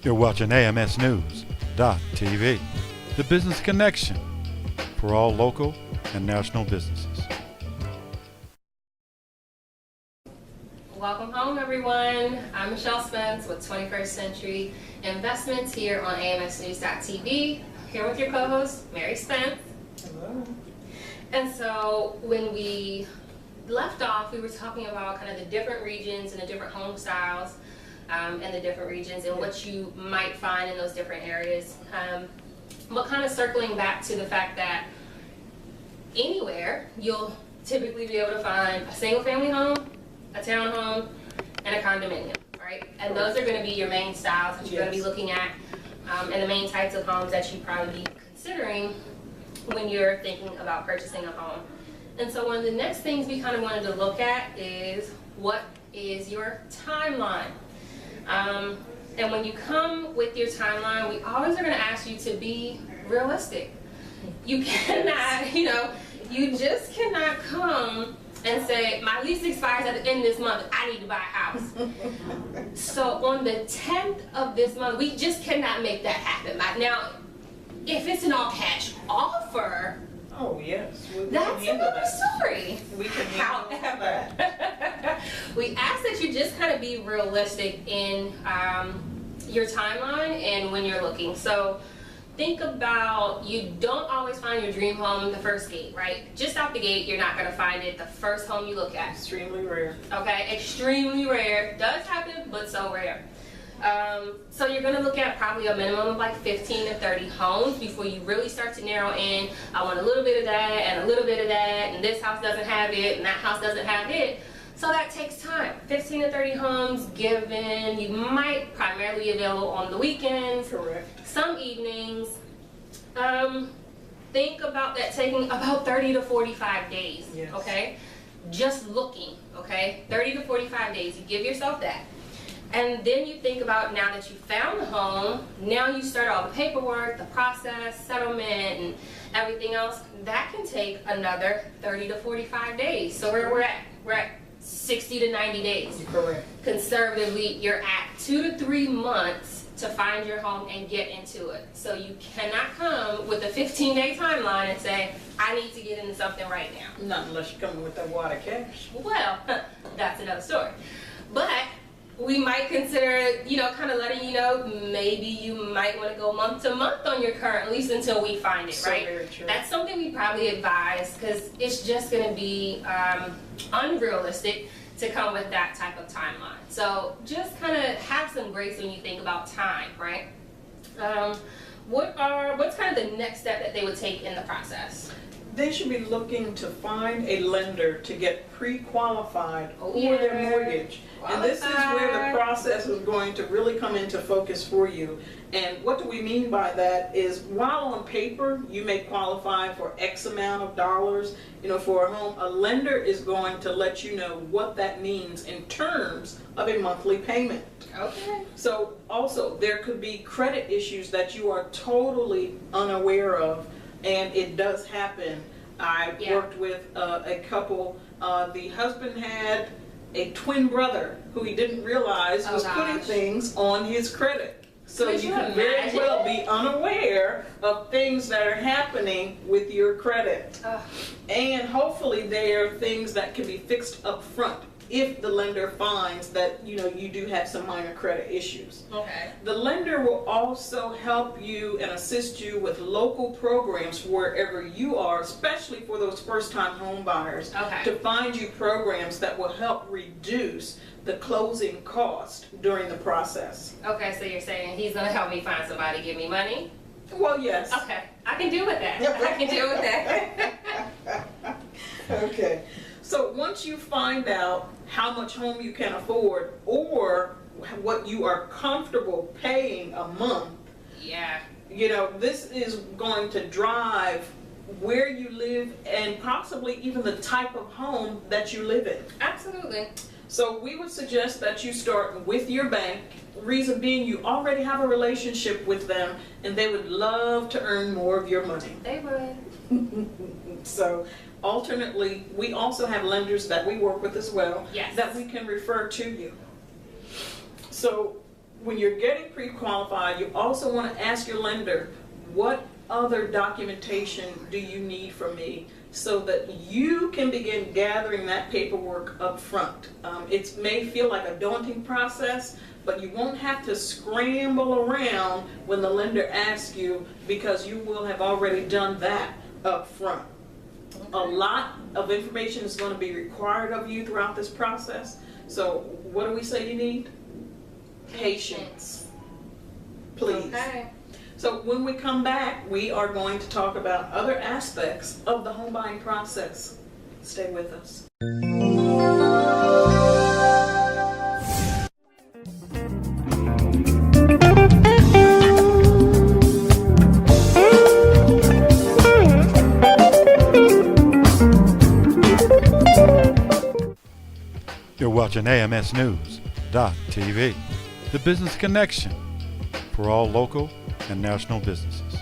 You're watching AMSnews.TV, the business connection for all local and national businesses. Welcome home, everyone. I'm Michelle Spence with 21st Century Investments here on AMSnews.TV, here with your co-host, Mary Spence. Hello. And so when we left off, we were talking about kind of the different regions and the different home styles and the different regions and what you might find in those different areas. But kind of circling back to the fact that anywhere you'll typically be able to find a single family home, a townhome, and a condominium, right? And those are going to be your main styles that you're going to be looking at and the main types of homes that you probably be considering when you're thinking about purchasing a home. And so one of the next things we kind of wanted to look at is what is your timeline? And when you come with your timeline, we always are going to ask you to be realistic. You cannot, you just cannot come and say, my lease expires at the end of this month, I need to buy a house. So on the 10th of this month, we just cannot make that happen. Now, if it's an all cash offer, Oh, yes. that's another story. We can handle However, we ask that you just kind of be realistic in your timeline and when you're looking. So think about, you don't always find your dream home the first gate, right? Just out the gate, you're not going to find it the first home you look at. Extremely rare. Okay, extremely rare. Does happen, but so rare. So you're going to look at probably a minimum of like 15 to 30 homes before you really start to narrow in. I want a little bit of that and a little bit of that, and this house doesn't have it and that house doesn't have it. So that takes time. 15 to 30 homes given. You might primarily be available on the weekends. Correct. Some evenings. Think about that taking about 30 to 45 days. Yes. Okay? Just looking, okay? 30 to 45 days. You give yourself that. And then you think about, now that you found the home, now you start all the paperwork, the process, settlement, and everything else. That can take another 30 to 45 days. So we're at 60 to 90 days. Correct. Conservatively, you're at 2 to 3 months to find your home and get into it. So you cannot come with a 15-day timeline and say, I need to get into something right now. Not unless you come with that water cash. Well, that's another story. But we might consider, kind of letting you know, maybe you might want to go month to month on your current lease until we find it, So right? very true. That's something we probably advise, because it's just going to be unrealistic to come with that type of timeline. So just kind of have some grace when you think about time, right? What's kind of the next step that they would take in the process? They should be looking to find a lender to get pre-qualified Oh, for yeah. their mortgage. And this is where Qualified. the process is going to really come into focus for you. And what do we mean by that is, while on paper you may qualify for X amount of dollars, for a home, a lender is going to let you know what that means in terms of a monthly payment. Okay. So also, there could be credit issues that you are totally unaware of, and it does happen. I worked with a couple, the husband had a twin brother who he didn't realize was putting things on his credit. So you can very well be unaware of things that are happening with your credit. And hopefully they are things that can be fixed up front if the lender finds that you do have some minor credit issues. Okay. The lender will also help you and assist you with local programs wherever you are, especially for those first-time home buyers, to find you programs that will help reduce the closing cost during the process. Okay, so you're saying he's going to help me find somebody to give me money? Well, yes. Okay, I can deal with that. I can deal with that. Okay. So once you find out how much home you can afford or what you are comfortable paying a month, Yeah. this is going to drive where you live and possibly even the type of home that you live in. Absolutely. So we would suggest that you start with your bank. Reason being, you already have a relationship with them and they would love to earn more of your money. They would. So alternately, we also have lenders that we work with as well, Yes. that we can refer to you. So when you're getting pre-qualified, you also want to ask your lender, what other documentation do you need from me, so that you can begin gathering that paperwork up front. It may feel like a daunting process, but you won't have to scramble around when the lender asks you, because you will have already done that up front. A lot of information is going to be required of you throughout this process. So what do we say you need? Patience. Please. Okay. So when we come back, we are going to talk about other aspects of the home buying process. Stay with us. You're watching AMSnews.tv, the business connection for all local and national businesses.